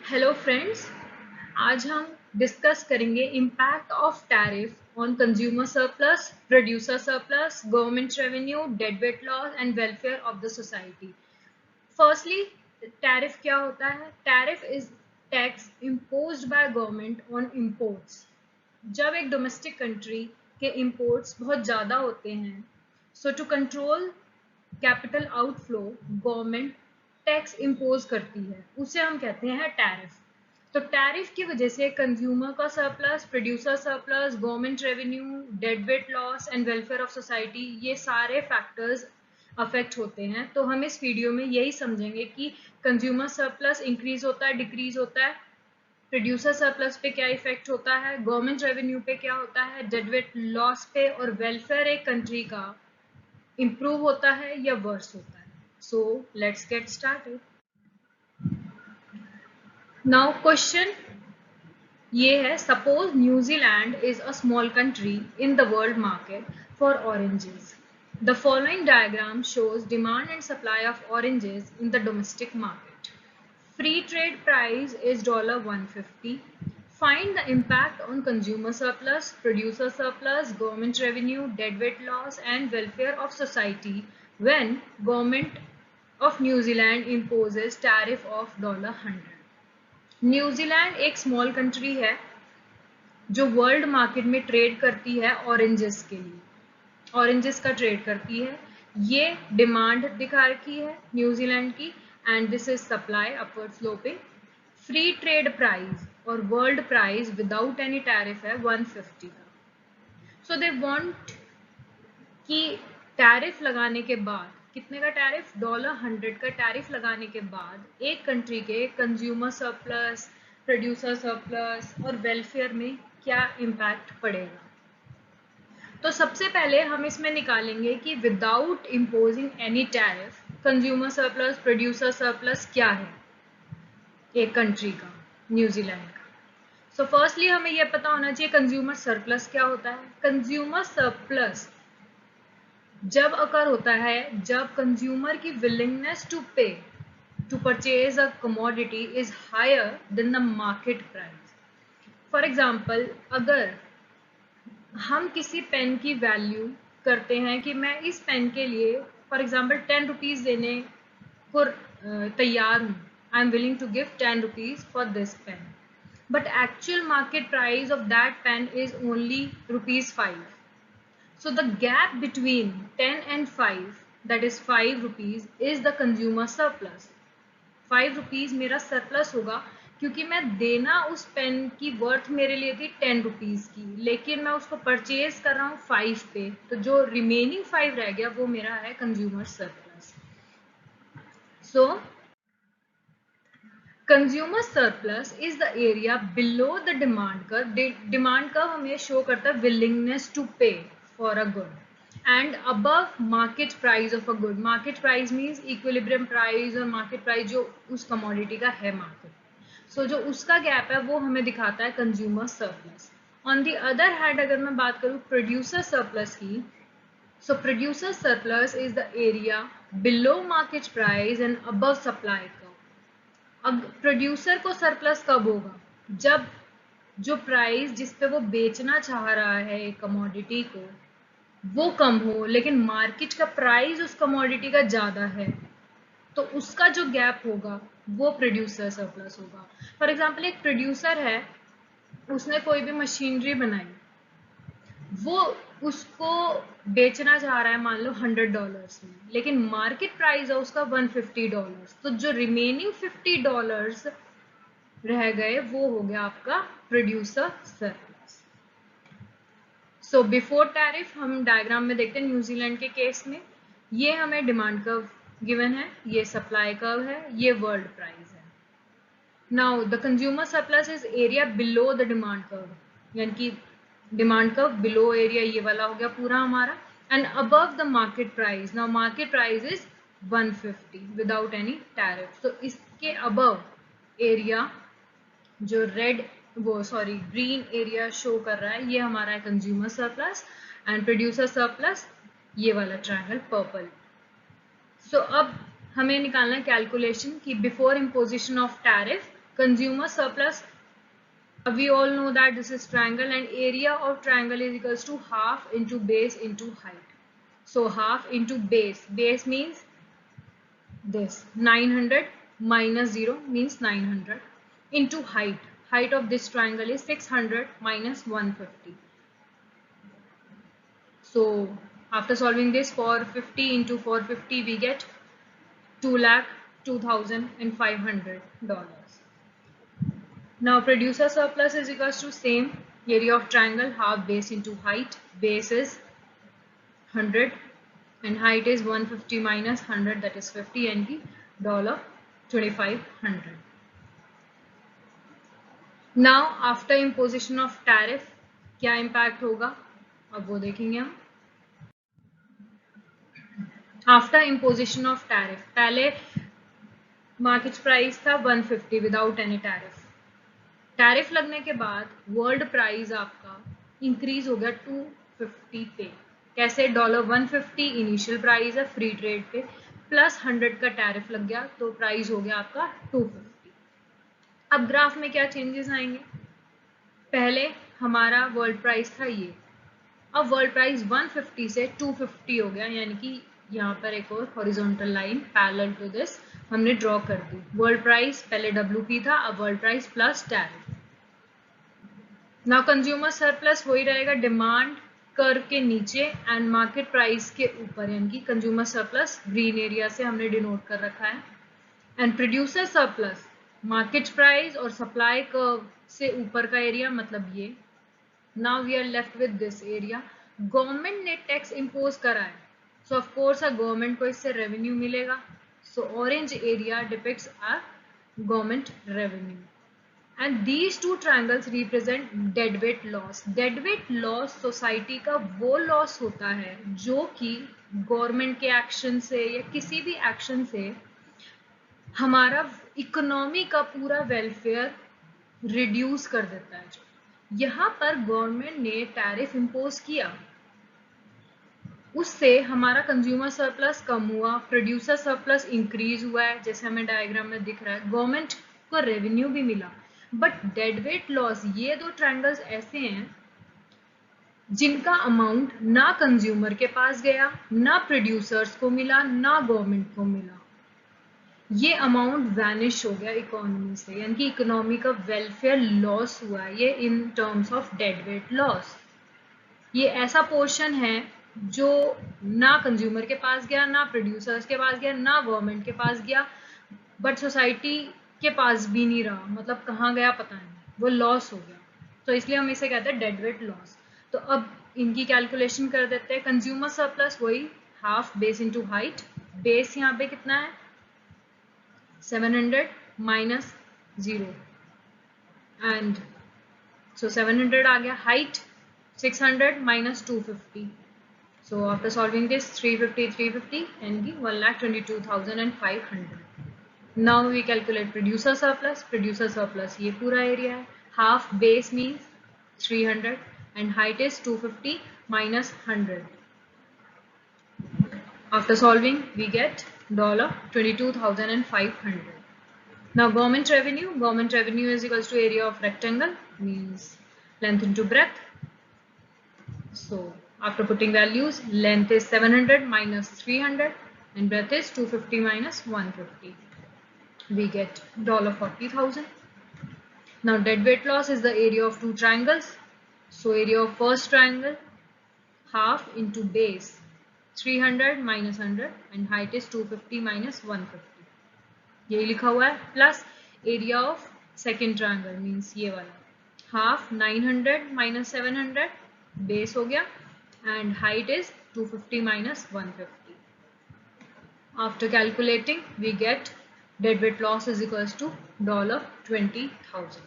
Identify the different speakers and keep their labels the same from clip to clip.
Speaker 1: Hello friends, आज हम discuss करेंगे impact of tariff on consumer surplus, producer surplus, government revenue, deadweight loss and welfare of the society. Firstly, tariff क्या होता है? Tariff is tax imposed by government on imports. जब एक domestic country के imports बहुत ज़्यादा होते हैं, so to control capital outflow government tax impose करती है, उसे हम कहते हैं टैरिफ। तो टैरिफ की वजह से कंज्यूमर का surplus, producer surplus, government revenue, deadweight loss and welfare of society, ये सारे फैक्टर्स अफेक्ट होते हैं। तो हम इस वीडियो में यही समझेंगे कि कंज्यूमर सरप्लस इंक्रीज होता है, डिक्रीज होता है, प्रोड्यूसर सरप्लस पे क्या इफेक्ट होता है, गवर्नमेंट रेवेन्यू पे क्या होता है, डेडवेट लॉस पे, और वेलफेयर एक कंट्री का इम्प्रूव होता है या वर्स होता है। So let's get started. Now question ये है, suppose New Zealand is a small country in the world market for oranges. The following diagram shows demand and supply of oranges in the domestic market. Free trade price is $150. Find the impact on consumer surplus, producer surplus, government revenue, deadweight loss and welfare of society when government of New Zealand imposes tariff of $100. New Zealand एक small country है जो world market में trade करती है oranges के लिए, oranges का trade करती है। ये डिमांड दिखा रखी है न्यूजीलैंड की, and this is supply upward sloping. Free trade price और world price without any tariff है 150 का। सो दे वांट कि टैरिफ लगाने के बाद, कितने का टैरिफ? $100 का टैरिफ लगाने के बाद एक कंट्री के कंज्यूमर सरप्लस, प्रोड्यूसर सरप्लस और वेलफेयर में क्या इम्पैक्ट पड़ेगा। तो सबसे पहले हम इसमें निकालेंगे कि without imposing any tariff consumer surplus, producer surplus क्या है एक कंट्री का, न्यूजीलैंड का। सो फर्स्टली हमें यह पता होना चाहिए कंज्यूमर सरप्लस क्या होता है। कंज्यूमर सरप्लस जब अकर होता है जब कंज्यूमर की willingness to pay to purchase a commodity is higher than the market price. For example, अगर हम किसी पेन की वैल्यू करते हैं कि मैं इस पेन के लिए फॉर एग्जाम्पल 10 रुपीज़ देने को तैयार हूँ, I am willing to give 10 rupees for this pen, but actual market price of that pen is only ₹5. So the gap between 10 and 5, that is 5 rupees, is the consumer surplus. 5 rupees मेरा surplus होगा क्योंकि मैं देना उस pen की worth मेरे लिए थी 10 रुपीज़ की, लेकिन मैं उसको परचेज कर रहा हूँ 5 पे, तो जो रिमेनिंग 5 रह गया वो मेरा है consumer surplus. So consumer surplus is the area below the demand curve. Demand curve हमें शो करता है विलिंगनेस टू पे for a good and above market price of a good. Market price means equilibrium price और market price जो उस commodity का है market. सो जो उसका गैप है वो हमें दिखाता है consumer surplus. On the other hand अगर मैं बात करूँ प्रोड्यूसर सरप्लस की, so producer surplus is the area below market price and above supply curve. अब प्रोड्यूसर को सरप्लस कब होगा? जब जो प्राइस जिस पे वो बेचना चाह रहा है एक कमोडिटी को वो कम हो, लेकिन मार्केट का प्राइस उस कमोडिटी का ज्यादा है, तो उसका जो गैप होगा वो प्रोड्यूसर सरप्लस होगा। फॉर एग्जाम्पल, एक प्रोड्यूसर है, उसने कोई भी मशीनरी बनाई, वो उसको बेचना चाह रहा है मान लो $100 में, लेकिन मार्केट प्राइस है उसका $150, तो जो रिमेनिंग $50 रह गए वो हो गया आपका producer surplus. So before tariff हम डायग्राम में देखते हैं न्यूजीलैंड के केस में, ये हमें डिमांड कर्व गिवन है, ये सप्लाई कर्व है, ये वर्ल्ड प्राइस है। Now the consumer surplus is area below the demand curve, यानी कि डिमांड कर्व बिलो एरिया ये वाला हो गया पूरा हमारा, and above the market price. Now market price is 150 without any tariff. तो इसके अबव एरिया जो रेड वो सॉरी ग्रीन एरिया शो कर रहा है ये हमारा है consumer surplus, and producer surplus ये वाला ट्रायंगल पर्पल। सो अब हमें निकालना है कैलकुलेशन कि before imposition of tariff consumer surplus, we all know that this is triangle and area of triangle is equals to half into base into height. So half into base, base means this 900 minus 0 means 900 into height, height of this triangle is 600 minus 150. So after solving this, for 50 into 450 we get $2,02,500. Now producer surplus is equals to same area of triangle, half base into height. Base is 100 and height is 150 minus 100, that is 50 NT, $2,500. Now after imposition of tariff क्या impact होगा अब वो देखेंगे हम. After imposition of tariff, पहले market price था 150 without any tariff. Tariff लगने के बाद वर्ल्ड प्राइस आपका इंक्रीज हो गया 250 पे. कैसे? $150 इनिशियल प्राइस है फ्री ट्रेड पे, प्लस 100 का टैरिफ लग गया तो प्राइस हो गया आपका 250. अब ग्राफ में क्या चेंजेस आएंगे? पहले हमारा वर्ल्ड प्राइस था ये, अब वर्ल्ड प्राइस 150 से 250 हो गया, यानी कि यहाँ पर एक और horizontal line parallel to this हमने ड्रॉ कर दी. वर्ल्ड प्राइस पहले WP था, अब world price plus tariff. Now consumer surplus वही रहेगा डिमांड कर्व के नीचे एंड मार्केट प्राइस के ऊपर, यानी कि कंज्यूमर सरप्लस ग्रीन एरिया से हमने डिनोट कर रखा है. And producer surplus market price और सप्लाई कर्व से ऊपर का एरिया, मतलब ये. Now we are left with this area. Government ने टैक्स इम्पोज करा है, सो ऑफ कोर्स गवर्नमेंट को इससे रेवेन्यू मिलेगा. So orange area depicts our government revenue and these two triangles represent deadweight loss. Deadweight loss society का वो loss होता है जो कि गवर्नमेंट के एक्शन से या किसी भी एक्शन से हमारा इकोनॉमी का पूरा वेलफेयर रिड्यूस कर देता है. यहाँ पर गवर्नमेंट ने टैरिफ इम्पोज किया, उससे हमारा कंज्यूमर सरप्लस कम हुआ, प्रोड्यूसर सरप्लस इंक्रीज हुआ है जैसे हमें डायग्राम में दिख रहा है, गवर्नमेंट को रेवेन्यू भी मिला. बट डेडवेट लॉस, ये दो ट्रायंगल्स ऐसे हैं जिनका अमाउंट ना कंज्यूमर के पास गया, ना प्रोड्यूसर्स को मिला, ना गवर्नमेंट को मिला. ये अमाउंट वैनिश हो गया इकोनॉमी से, यानी कि इकोनॉमी का वेलफेयर लॉस हुआ है. ये in terms of deadweight loss. ये ऐसा पोर्शन है जो ना कंज्यूमर के पास गया, ना प्रोड्यूसर्स के पास गया, ना गवर्नमेंट के पास गया, बट सोसाइटी के पास भी नहीं रहा. मतलब कहाँ गया पता नहीं, वो लॉस हो गया. तो इसलिए हम इसे कहते हैं डेडवेट लॉस. तो अब इनकी कैलकुलेशन कर देते हैं. कंज्यूमर सरप्लस वही half base into height. Base यहाँ पे कितना है 700 minus 0 and so 700 आ गया. height 600 minus 250. So after solving this 350 and 1,22,500. Now we calculate producer surplus. Producer surplus ये पूरा एरिया है. half base means 300 and height is 250 minus 100. After solving we get $22,500. Now government revenue is equals to area of rectangle means length into breadth. So after putting values, length is 700 minus 300 and breadth is 250 minus 150. We get $40,000. Now deadweight loss is the area of two triangles. So area of first triangle half into base 300 minus 100 and height is 250 minus 150. यही लिखा हुआ है. Plus area of second triangle means ये वाला half 900 minus 700 base हो गया and height is 250 minus 150. After calculating we get deadweight loss is equals to $20,000.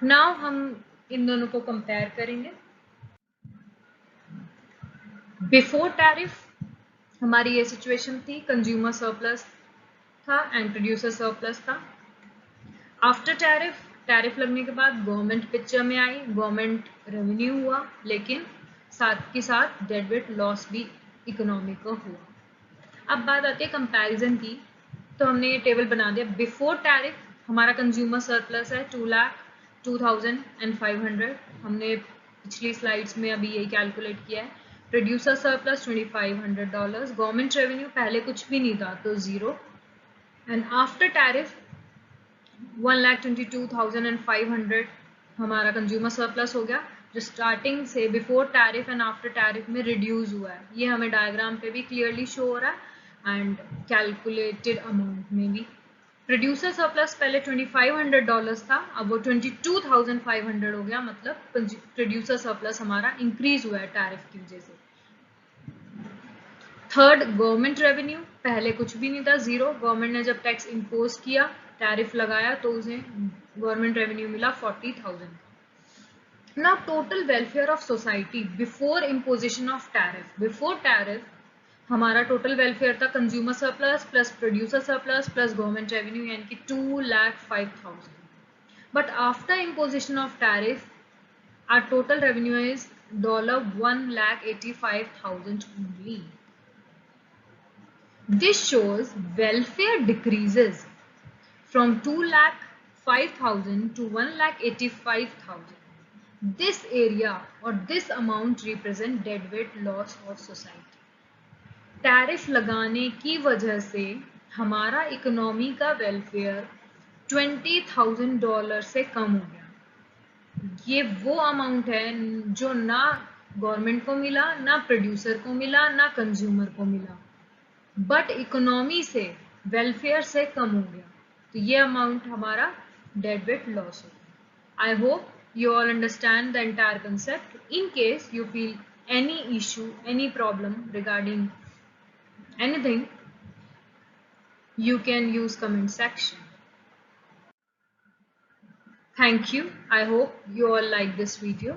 Speaker 1: Now हम इन दोनों को कंपेयर करेंगे. बिफोर टैरिफ हमारी ये सिचुएशन थी, कंज्यूमर सरप्लस था एंड प्रोड्यूसर सरप्लस था. आफ्टर टैरिफ, टैरिफ लगने के बाद गवर्नमेंट पिक्चर में आई, गवर्नमेंट रेवेन्यू हुआ, लेकिन साथ के साथ डेडवेट लॉस भी इकोनॉमी का हुआ. अब बात आती है कंपैरिजन की, तो हमने ये टेबल बना दिया. बिफोर टैरिफ हमारा कंज्यूमर सरप्लस है 2,02,500, हमने पिछली स्लाइड्स में अभी यही कैलकुलेट किया है। प्रोड्यूसर सरप्लस $2,500, गवर्नमेंट रेवेन्यू पहले कुछ भी नहीं था तो 0, एंड आफ्टर टैरिफ 1,22,500 हमारा कंज्यूमर सरप्लस हो गया, जो स्टार्टिंग से before tariff and after tariff में रिड्यूस हुआ है। ये हमें डायग्राम पे भी क्लियरली शो हो रहा है एंड कैलकुलेटेड अमाउंट में भी। प्रोड्यूसर सरप्लस पहले $2,500 था, अब वो 22,500 हो गया, मतलब प्रोड्यूसर सरप्लस हमारा इंक्रीज हुआ है टैरिफ की वजह से। थर्ड, गवर्नमेंट रेवेन्यू पहले कुछ भी नहीं था, 0। गवर्नमेंट ने जब टैक्स इम्पोज किया, टैरिफ लगाया, तो उसे गवर्नमेंट रेवेन्यू मिला 40,000। Now total welfare of society before imposition of tariff. Before tariff हमारा टोटल वेलफेयर था consumer surplus plus producer surplus plus government revenue, यानी कि 2,05,000। But after imposition of tariff our total revenue is $1,85,000 only. This shows welfare decreases from 2,05,000 to 1,85,000. This area or this amount represent deadweight loss of society. Tariff लगाने की वजह से हमारा economy का welfare $20,000 से कम हो गया। ये वो अमाउंट है जो ना गवर्नमेंट को मिला, ना प्रोड्यूसर को मिला, ना कंज्यूमर को मिला, बट इकोनॉमी से, वेलफेयर से कम हो गया, तो ये अमाउंट हमारा डेडवेट लॉस हो गया। I hope you all understand the entire concept. In case you feel any issue, any problem regarding anything, you can use comment section. Thank you. I hope you all like this video.